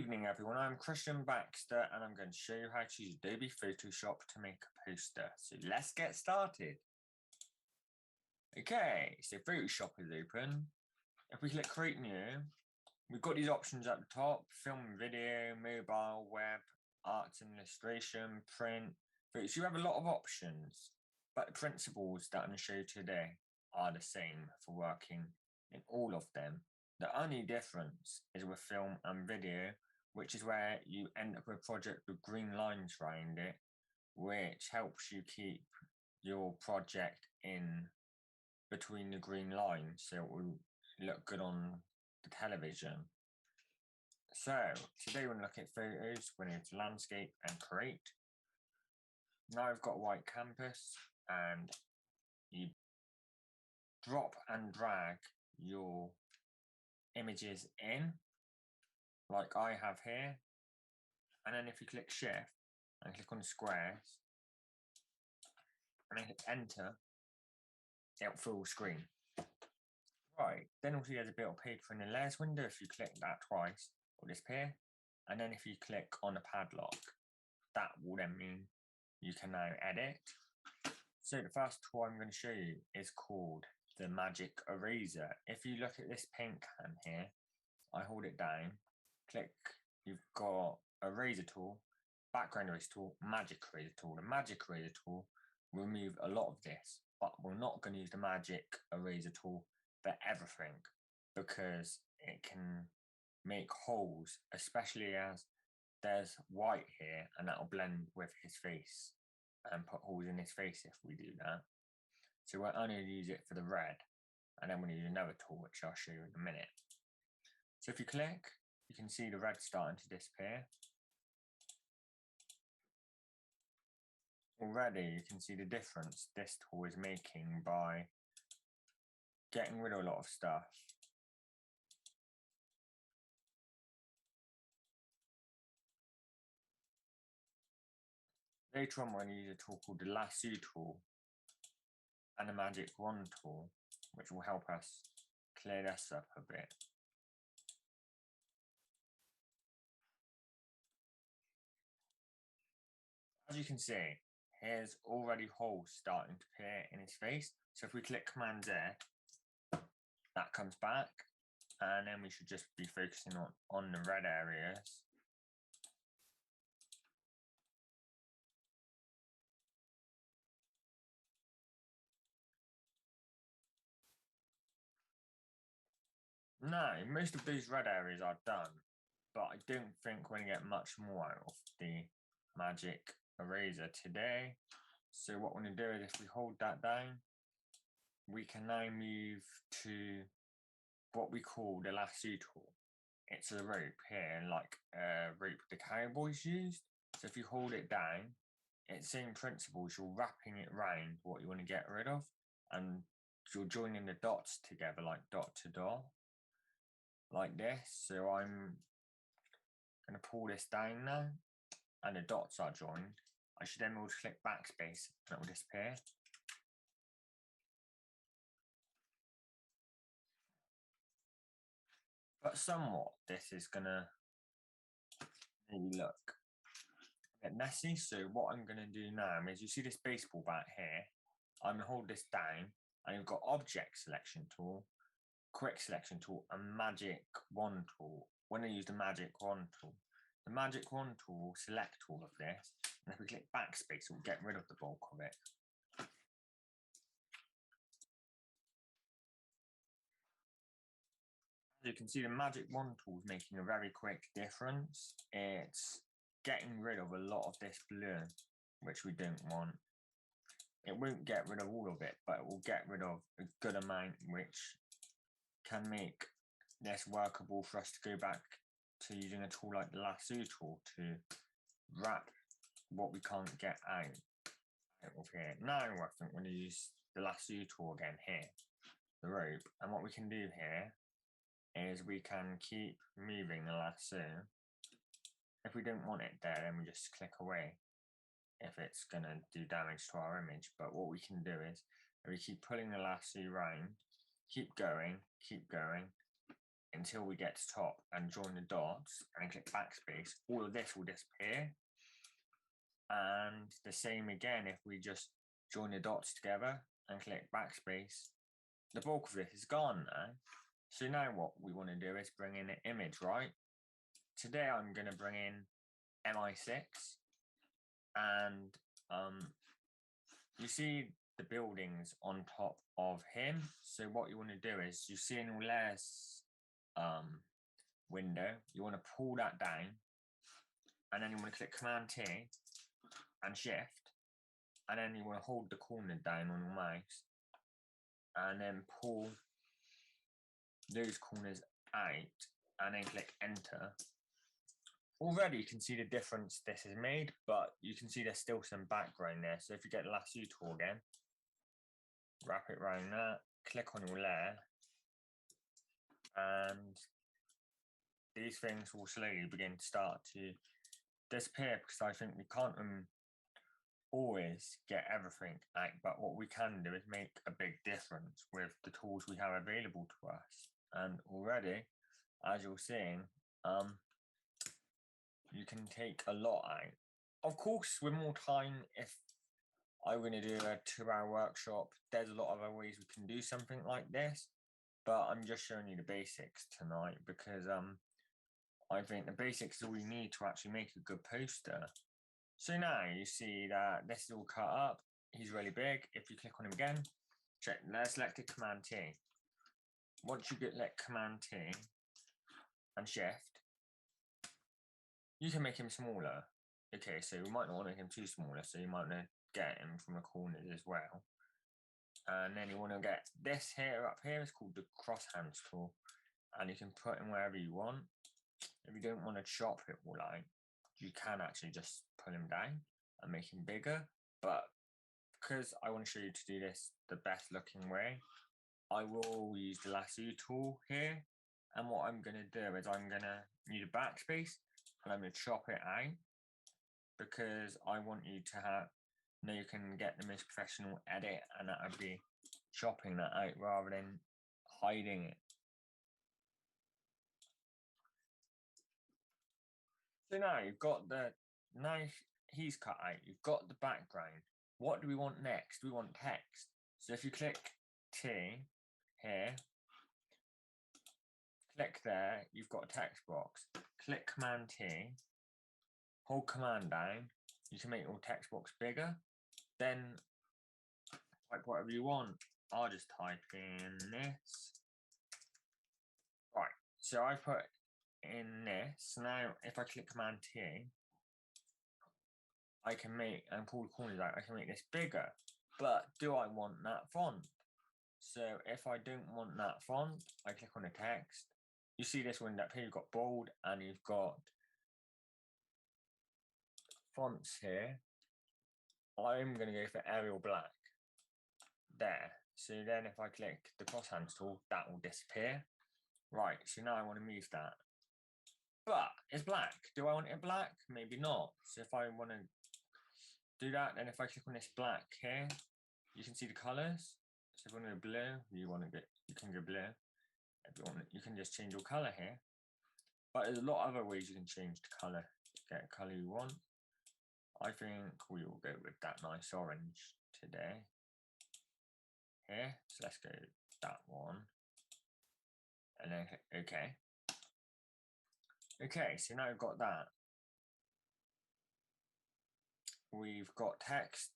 Evening everyone, I'm Christian Baxter and I'm going to show you how to use Adobe Photoshop to make a poster. So let's get started. Okay, so Photoshop is open. If we click Create New, we've got these options at the top: film, video, mobile, web, arts and illustration, print. So you have a lot of options, but the principles that I'm going to show you today are the same for working in all of them. The only difference is with film and video, which is where you end up with a project with green lines around it, which helps you keep your project in between the green lines so it will look good on the television. So today we're going to look at photos. We're going to landscape and create. Now I've got a white canvas and you drop and drag your images in like I have here, and then if you click shift and click on the squares and then hit enter, it'll full screen. Right, then also there's a bit of paper in the layers window. If you click that twice, it will disappear, and then if you click on the padlock, that will then mean you can now edit. So the first tool I'm going to show you is called the Magic Eraser. If you look at this paint can here, I hold it down, click, you've got eraser tool, background eraser tool, magic eraser tool. The magic eraser tool will remove a lot of this, but we're not going to use the magic eraser tool for everything because it can make holes, especially as there's white here and that will blend with his face and put holes in his face if we do that. So we're only use it for the red, and then we'll use another tool which I'll show you in a minute. So if you click, you can see the red starting to disappear. Already you can see the difference this tool is making by getting rid of a lot of stuff. Later on we're going to use a tool called the Lasso tool and the Magic Wand tool, which will help us clear this up a bit. As you can see, here's already holes starting to appear in his face. So if we click Command Z, that comes back, and then we should just be focusing on the red areas. Now, most of these red areas are done, but I don't think we're going to get much more out of the Magic Eraser today. So what we're going to do is if we hold that down, we can now move to what we call the lasso tool. It's a rope here, like a rope the cowboys used. So if you hold it down, it's same principles. You're wrapping it around what you want to get rid of, and you're joining the dots together like dot to dot, like this. So I'm going to pull this down now, and the dots are joined. I should then be able to click backspace and it will disappear. But somewhat, this is going to maybe look a bit messy. So what I'm going to do now is, you see this baseball bat here, I'm going to hold this down, and you've got Object Selection Tool, Quick Selection Tool, and Magic Wand Tool. When I use the Magic Wand Tool, the Magic Wand Tool will select all of this, and if we click backspace, it will get rid of the bulk of it. As you can see, the Magic Wand tool is making a very quick difference. It's getting rid of a lot of this blur, which we don't want. It won't get rid of all of it, but it will get rid of a good amount, which can make this workable for us to go back to using a tool like the Lasso tool to wrap what we can't get out of here. Now I think we're going to use the Lasso tool again here, the rope, and what we can do here is we can keep moving the lasso. If we don't want it there, then we just click away if it's going to do damage to our image. But what we can do is, if we keep pulling the lasso around, keep going, until we get to top and join the dots and click backspace, all of this will disappear. And the same again, if we just join the dots together and click backspace, the bulk of this is gone now. So now what we want to do is bring in an image, right? Today I'm going to bring in MI6, and you see the buildings on top of him. So what you want to do is, you see in all layers window, you want to pull that down, and then you want to click Command T and Shift, and then you want to hold the corner down on your mouse and then pull those corners out and then click Enter. Already you can see the difference this has made, but you can see there's still some background there. So if you get the lasso tool again, wrap it around that, click on your layer, and these things will slowly begin to start to disappear, because I think we can't always get everything out, but what we can do is make a big difference with the tools we have available to us. And already, as you're seeing, you can take a lot out. Of course, with more time, if I'm going to do a 2-hour workshop, there's a lot of other ways we can do something like this, but I'm just showing you the basics tonight, because I think the basics is all you need to actually make a good poster. So now you see that this is all cut up. He's really big. If you click on him again, let's select the Command T. Once you get Command T and Shift, you can make him smaller. Okay, so we might not want to make him too smaller, so you might want to get him from the corners as well. And then you want to get this here up here, it's called the cross hands tool, and you can put him wherever you want. If you don't want to chop it all out, you can actually just pull him down and make him bigger. But because I want to show you to do this the best looking way, I will use the lasso tool here. And what I'm going to do is I'm going to use a backspace and I'm going to chop it out, because I want you to know you can get the most professional edit, and that would be chopping that out rather than hiding it. So now you've got now he's cut out, you've got the background. What do we want next? We want text. So if you click T here, click there, you've got a text box. Click Command T, hold Command down, you can make your text box bigger. Then type whatever you want. I'll just type in this. Right, so I put in this. Now if I click Command T, I can make, and pull the corners out, I can make this bigger. But do I want that font? So if I don't want that font, I click on the text. You see this window up here, you've got bold and you've got fonts here. I'm going to go for Arial Black. There. So then if I click the cross hands tool, that will disappear. Right, so now I want to move that. But it's black. Do I want it black? Maybe not. So if I want to do that, then if I click on this black here, you can see the colors. So if you want to go blue, you can go blue. If you want, you can just change your color here. But there's a lot of other ways you can change the color to get a color you want. I think we will go with that nice orange today. Here, so let's go that one. And then click OK. Okay, so now we've got that. We've got text,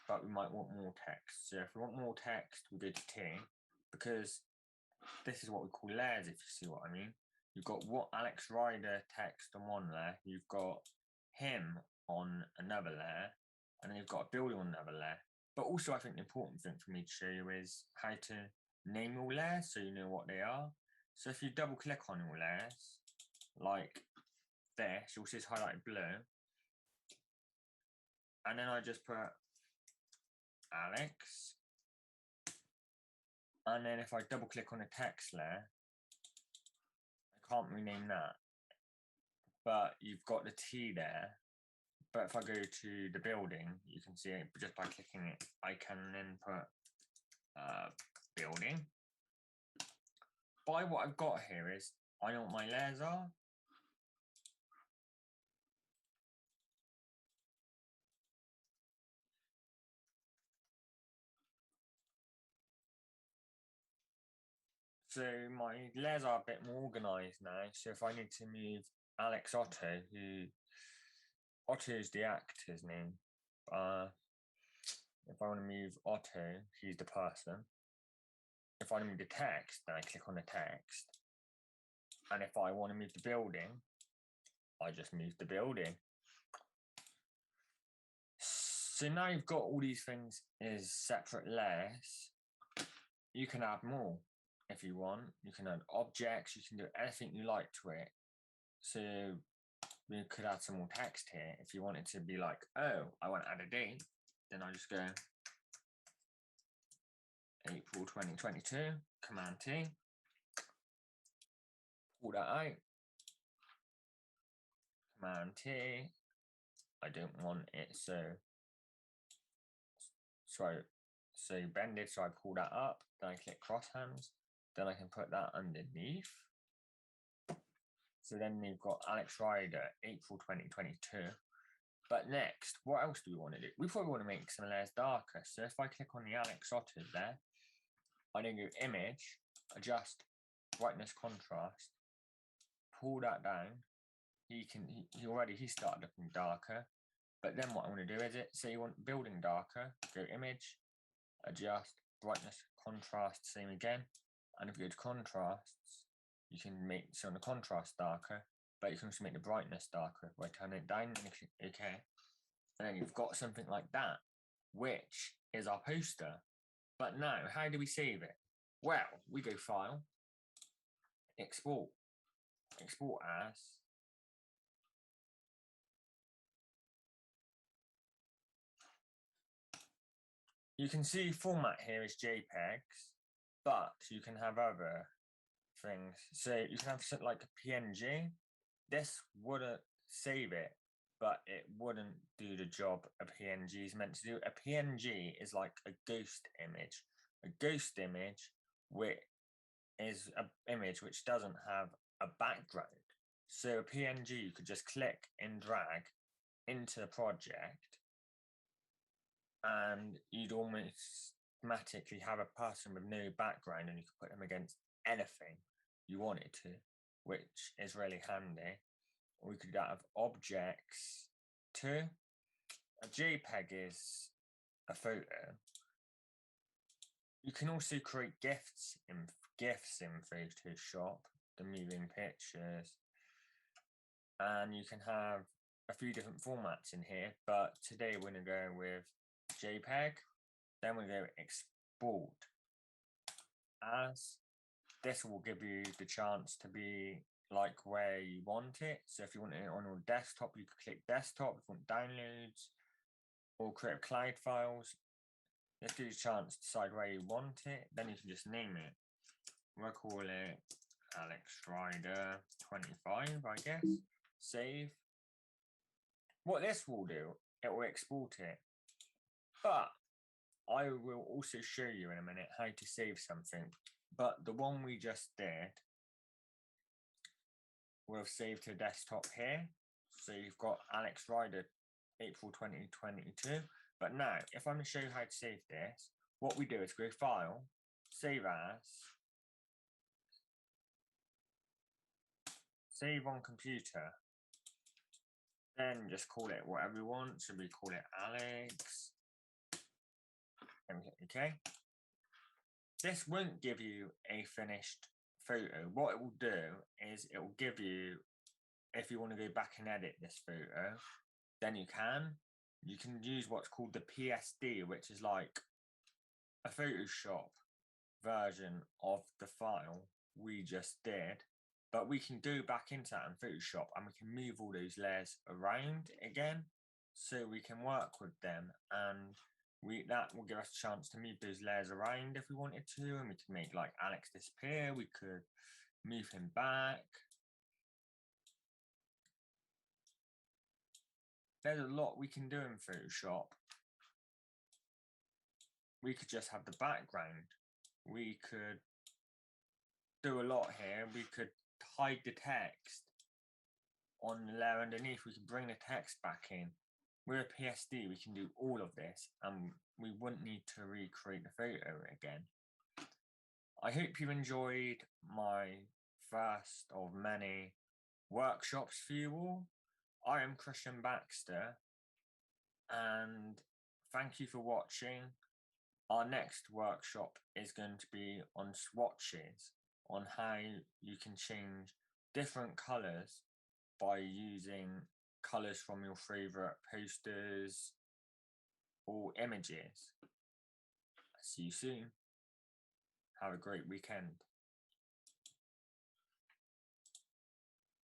but we might want more text. So if we want more text, we go to T, because this is what we call layers, if you see what I mean. You've got what Alex Rider text on one layer, you've got him on another layer, and then you've got a building on another layer. But also I think the important thing for me to show you is how to name your layers so you know what they are. So if you double click on your layers, like this, you'll see it's highlighted blue. And then I just put Alex. And then if I double click on the text layer, I can't rename that. But you've got the T there. But if I go to the building, you can see it just by clicking it. I can then put building. By what I've got here is I know what my layers are. So my layers are a bit more organized now. So if I need to move Alex Otto, Otto is the actor's name. If I want to move Otto, he's the person. If I want to move the text, then I click on the text. And if I want to move the building, I just move the building. So now you've got all these things as separate layers. You can add more if you want. You can add objects. You can do anything you like to it. So we could add some more text here. If you want it to be like, oh, I want to add a date, then I just go April 2022, Command T, pull that out, Command T. I don't want it so bended, so I pull that up, then I click cross hands, then I can put that underneath. So then you've got Alex Rider, April 2022. But next, what else do we want to do? We probably want to make some layers darker. So if I click on the Alex Otter there, I then go image, adjust brightness contrast, pull that down. He started looking darker. But then what I want to do is say you want building darker, go image, adjust brightness contrast, same again. And if you go to contrasts, you can make some of the contrast darker, but you can also make the brightness darker by turning it down and click OK. And then you've got something like that, which is our poster. But now, how do we save it? Well, we go File, Export, Export as. You can see format here is JPEGs, but you can have other things. So you can have something like a PNG. This wouldn't save it, but it wouldn't do the job a PNG is meant to do. A PNG is like a ghost image. A ghost image which is an image which doesn't have a background. So a PNG you could just click and drag into the project, and you'd almost automatically have a person with no background, and you could put them against anything you wanted to, which is really handy. We could have objects too. A JPEG is a photo. You can also create GIFs in Photoshop, the moving pictures, and you can have a few different formats in here. But today we're going to go with JPEG. Then we go export as. This will give you the chance to be like where you want it. So if you want it on your desktop, you can click desktop. If you want downloads or create cloud files, this gives you a chance to decide where you want it. Then you can just name it. We'll call it Alex Rider 25, I guess. Save. What this will do, it will export it. But I will also show you in a minute how to save something. But the one we just did, we'll save to desktop here. So you've got Alex Rider April 2022. But now, if I'm going to show you how to save this, what we do is go File, Save As, Save on Computer, then just call it whatever we want. So we call it Alex, and hit OK. This won't give you a finished photo. What it will do is it will give you, if you want to go back and edit this photo, then you can. You can use what's called the PSD, which is like a Photoshop version of the file we just did. But we can go back into that in Photoshop and we can move all those layers around again, so we can work with them, and that will give us a chance to move those layers around if we wanted to, and we can make like Alex disappear. We could move him back. There's a lot we can do in Photoshop. We could just have the background. We could do a lot here. We could hide the text on the layer underneath. We can bring the text back in. With a PSD, we can do all of this and we wouldn't need to recreate the photo again. I hope you enjoyed my first of many workshops for you all. I am Christian Baxter and thank you for watching. Our next workshop is going to be on swatches, on how you can change different colours by using colours from your favourite posters or images. See you soon. Have a great weekend.